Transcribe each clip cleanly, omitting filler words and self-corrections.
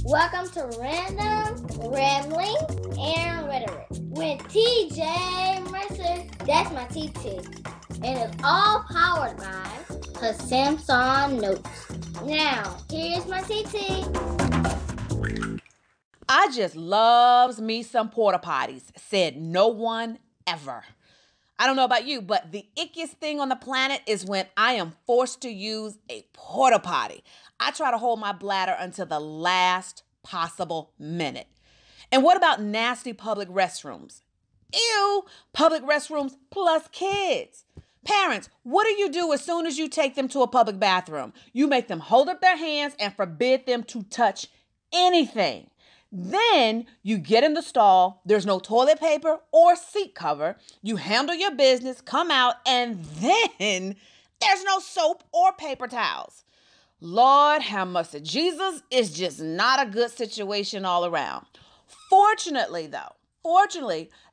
Welcome to Random, Rambling, and Rhetoric with TeeJ Mercer. That's my TT. And it's all powered by her Samsung Notes. Now, here's my TT. I just loves me some porta potties, said no one ever. I don't know about you, but the ickiest thing on the planet is when I am forced to use a porta potty. I try to hold my bladder until the last possible minute. And what about nasty public restrooms? Ew, public restrooms plus kids. Parents, what do you do as soon as you take them to a public bathroom? You make them hold up their hands and forbid them to touch anything. Then you get in the stall, there's no toilet paper or seat cover, you handle your business, come out, and then there's no soap or paper towels. Lord have mercy. Jesus is just not a good situation all around. Fortunately,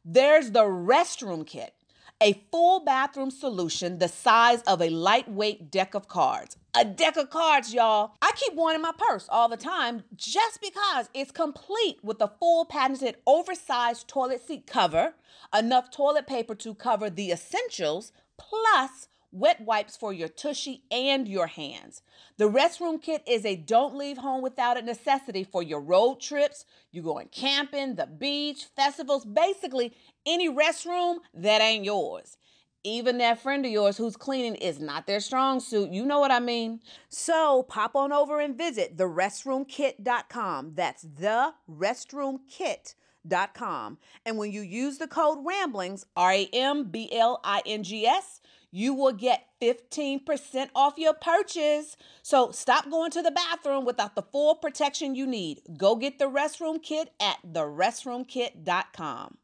there's the restroom kit, a full bathroom solution the size of a lightweight deck of cards. A deck of cards, y'all. I keep one in my purse all the time just because it's complete with a full patented oversized toilet seat cover, enough toilet paper to cover the essentials, plus wet wipes for your tushy and your hands. The restroom kit is a don't leave home without it necessity for your road trips, you going camping, the beach, festivals, basically any restroom that ain't yours. Even that friend of yours who's cleaning is not their strong suit. You know what I mean? So pop on over and visit therestroomkit.com. That's therestroomkit.com. And when you use the code RAMBLINGS, RAMBLINGS, you will get 15% off your purchase. So stop going to the bathroom without the full protection you need. Go get the restroom kit at therestroomkit.com.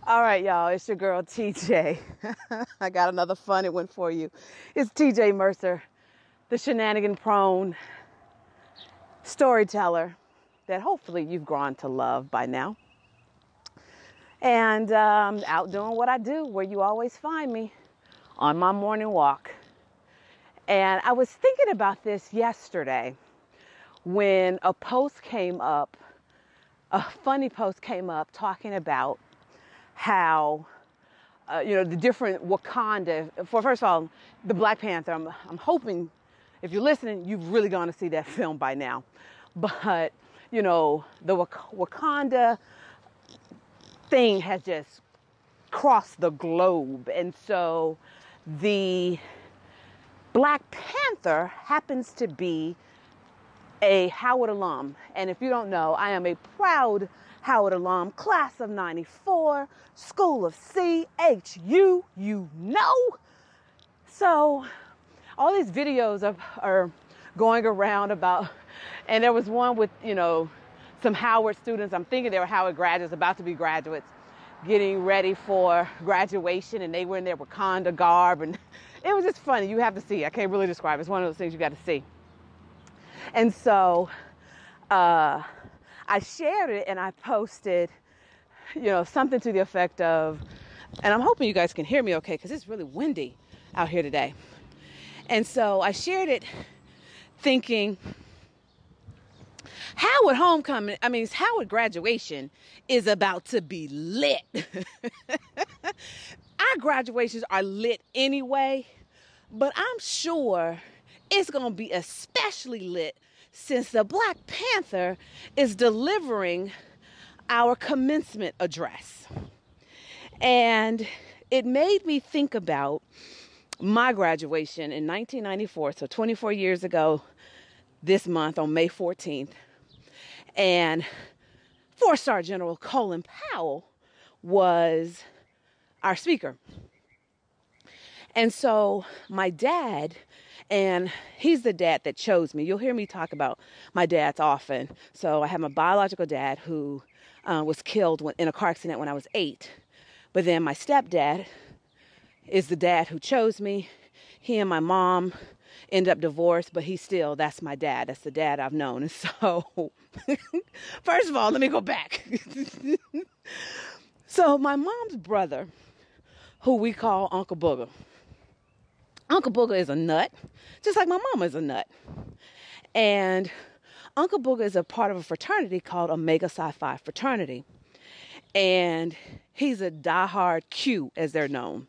All right, y'all, it's your girl TeeJ. I got another funny one for you. It's TeeJ Mercer, the shenanigan-prone storyteller that hopefully you've grown to love by now. And out doing what I do, where you always find me, on my morning walk. And I was thinking about this yesterday when a post came up, a funny post came up talking about how, the different Wakanda, first of all, the Black Panther, I'm hoping, if you're listening, you've really gone to see that film by now. But, the Wakanda thing has just crossed the globe. And so the Black Panther happens to be a Howard alum. And if you don't know, I am a proud Howard alum, class of 94, School of CHU, you know. So all these videos are going around about, and there was one with, some Howard students. I'm thinking they were Howard graduates, about to be graduates, getting ready for graduation, and they were in their Wakanda garb, and it was just funny. You have to see. I can't really describe it. It's one of those things you got to see. And so I shared it and I posted, something to the effect of, and I'm hoping you guys can hear me okay because it's really windy out here today. And so I shared it thinking, Howard graduation is about to be lit. Our graduations are lit anyway, but I'm sure it's going to be especially lit since the Black Panther is delivering our commencement address. And it made me think about my graduation in 1994, so 24 years ago this month on May 14th. And 4-star General Colin Powell was our speaker. And so my dad, and he's the dad that chose me. You'll hear me talk about my dads often. So I have my biological dad who was killed in a car accident when I was 8. But then my stepdad is the dad who chose me. He and my mom ended up divorced, but that's my dad. That's the dad I've known. And so, first of all, let me go back. So my mom's brother, who we call Uncle Booger. Uncle Booger is a nut, just like my mama is a nut. And Uncle Booger is a part of a fraternity called Omega Psi Phi Fraternity. And he's a diehard Q, as they're known.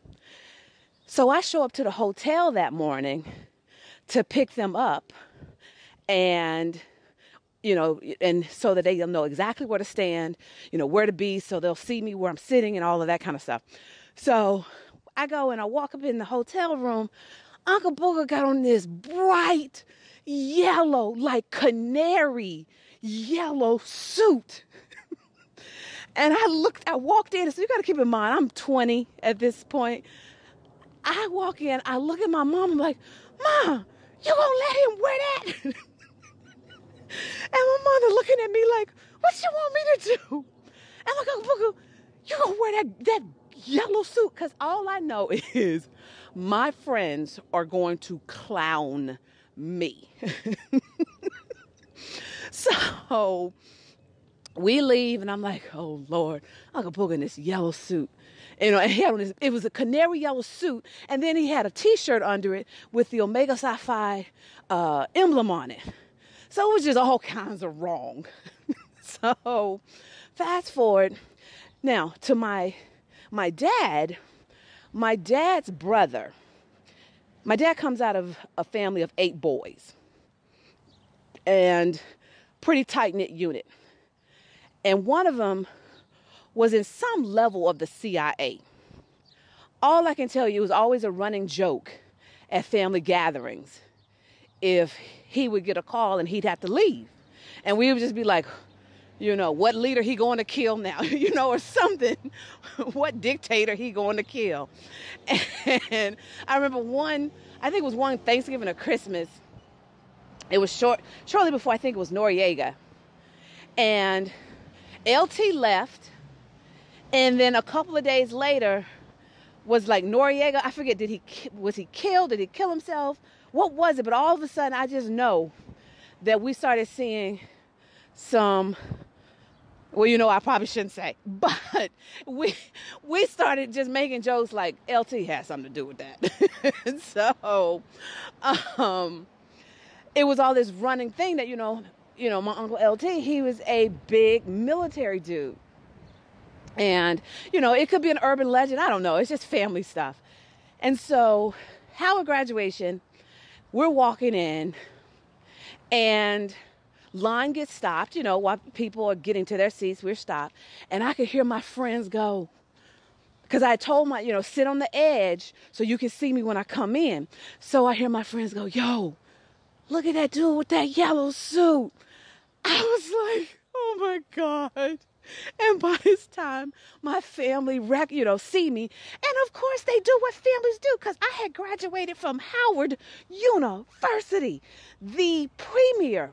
So I show up to the hotel that morning to pick them up, and and so that they'll know exactly where to stand, where to be, so they'll see me where I'm sitting and all of that kind of stuff. So I go and I walk up in the hotel room. Uncle Booger got on this bright yellow, like canary yellow suit. And I walked in, so you got to keep in mind, I'm 20 at this point. I walk in, I look at my mom, I'm like, Mom, you gonna let him wear that? And my mother looking at me like, what you want me to do? And I'm like, Uncle Booger, you gonna wear that yellow suit? Because all I know is my friends are going to clown me. So we leave, and I'm like, oh, Lord, Uncle Booger in this yellow suit. And he had on it was a canary yellow suit, and then he had a T-shirt under it with the Omega Psi Phi emblem on it. So it was just all kinds of wrong. So fast forward now to my dad. My dad's brother. My dad comes out of a family of 8 boys, and pretty tight-knit unit. And one of them was in some level of the CIA. All I can tell you, it was always a running joke at family gatherings if he would get a call and he'd have to leave. And we would just be like, what leader he going to kill now, or something, what dictator he going to kill. And I remember I think it was one Thanksgiving or Christmas. It was shortly before, I think it was Noriega. And LT left. And then a couple of days later was like Noriega. I forget, was he killed? Did he kill himself? What was it? But all of a sudden, I just know that we started seeing some, I probably shouldn't say, but we started just making jokes like LT had something to do with that. So it was all this running thing that, my Uncle LT, he was a big military dude. And, it could be an urban legend. I don't know. It's just family stuff. And so Howard graduation, we're walking in, and line gets stopped, while people are getting to their seats, we're stopped. And I could hear my friends go, because I told sit on the edge so you can see me when I come in. So I hear my friends go, yo, look at that dude with that yellow suit. I was like, oh my God. And by this time, my family, see me. And of course, they do what families do, because I had graduated from Howard University, the premier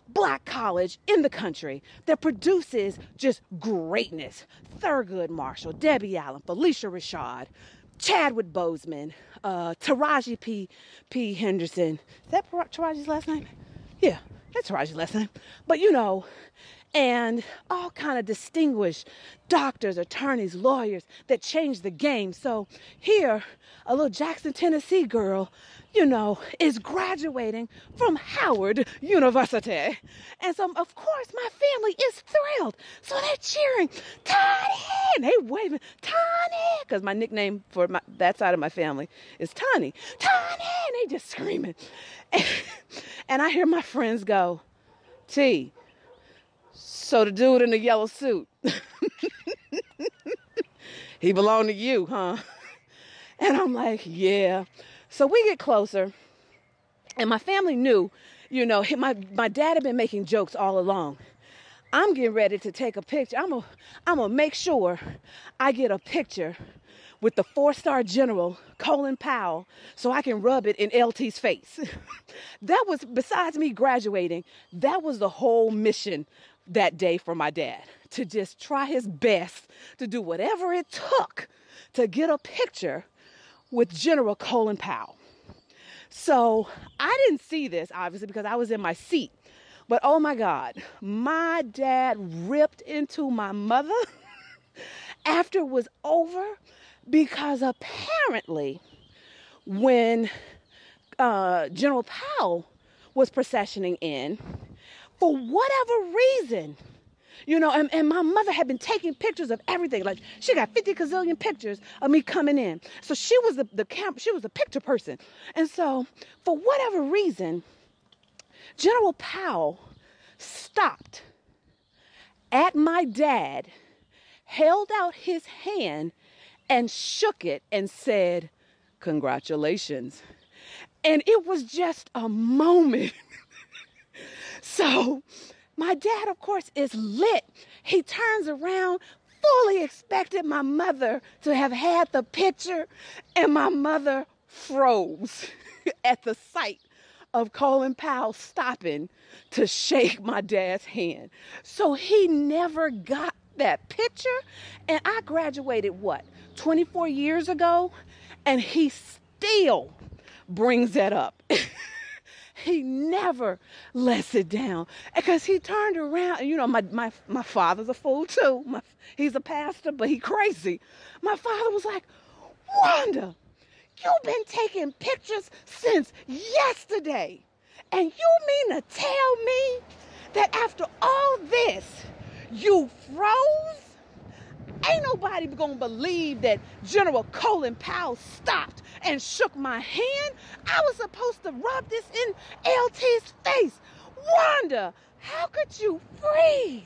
Black college in the country that produces just greatness. Thurgood Marshall, Debbie Allen, Felicia Rashad, Chadwick Boseman, Taraji P. Henderson. Is that Taraji's last name? Yeah, that's Taraji's last name. But and all kind of distinguished doctors, attorneys, lawyers that changed the game. So here, a little Jackson, Tennessee girl, is graduating from Howard University. And so, of course, my family is thrilled. So they're cheering, Tani! And they waving, Tani! Because my nickname for that side of my family is Tani. Tani! And they just screaming. And I hear my friends go, T, so the dude in the yellow suit, he belonged to you, huh? And I'm like, yeah. So we get closer, and my family knew, my dad had been making jokes all along. I'm getting ready to take a picture. I'm gonna make sure I get a picture with the 4-star general, Colin Powell, so I can rub it in LT's face. That was, besides me graduating, that was the whole mission that day for my dad, to just try his best to do whatever it took to get a picture with General Colin Powell. So I didn't see this, obviously, because I was in my seat. But oh my God, my dad ripped into my mother after it was over, because apparently when General Powell was processioning in. For whatever reason, you know, and my mother had been taking pictures of everything. Like, she got 50 gazillion pictures of me coming in. So she was she was the picture person. And so, for whatever reason, General Powell stopped at my dad, held out his hand, and shook it and said, "Congratulations." And it was just a moment. So my dad, of course, is lit. He turns around, fully expected my mother to have had the picture, and my mother froze at the sight of Colin Powell stopping to shake my dad's hand. So he never got that picture. And I graduated, 24 years ago? And he still brings that up. He never lets it down, because he turned around, and you know, my father's a fool too. He's a pastor, but he crazy. My father was like, "Wanda, you've been taking pictures since yesterday, and you mean to tell me that after all this, you froze? Ain't nobody gonna believe that General Colin Powell stopped and shook my hand. I was supposed to rub this in LT's face. Wanda, how could you freeze?"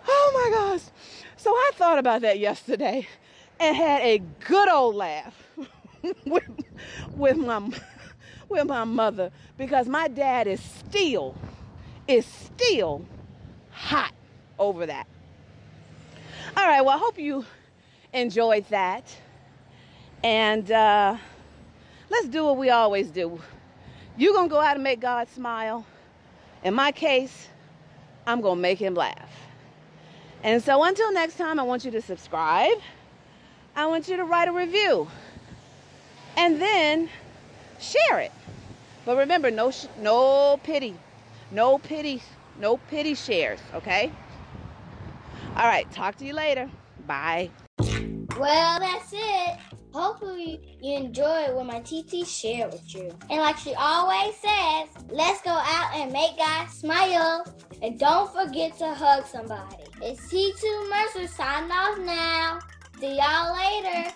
Oh my gosh. So I thought about that yesterday and had a good old laugh with my mother, because my dad is still hot over that. All right, well, I hope you enjoyed that. And let's do what we always do. You're going to go out and make God smile. In my case, I'm going to make him laugh. And so until next time, I want you to subscribe. I want you to write a review. And then share it. But remember, no pity. No pity shares, okay? All right, talk to you later. Bye. Well, that's it. Hopefully you enjoyed what my TT shared with you. And like she always says, let's go out and make God smile. And don't forget to hug somebody. It's T2 Mercer signing off now. See y'all later.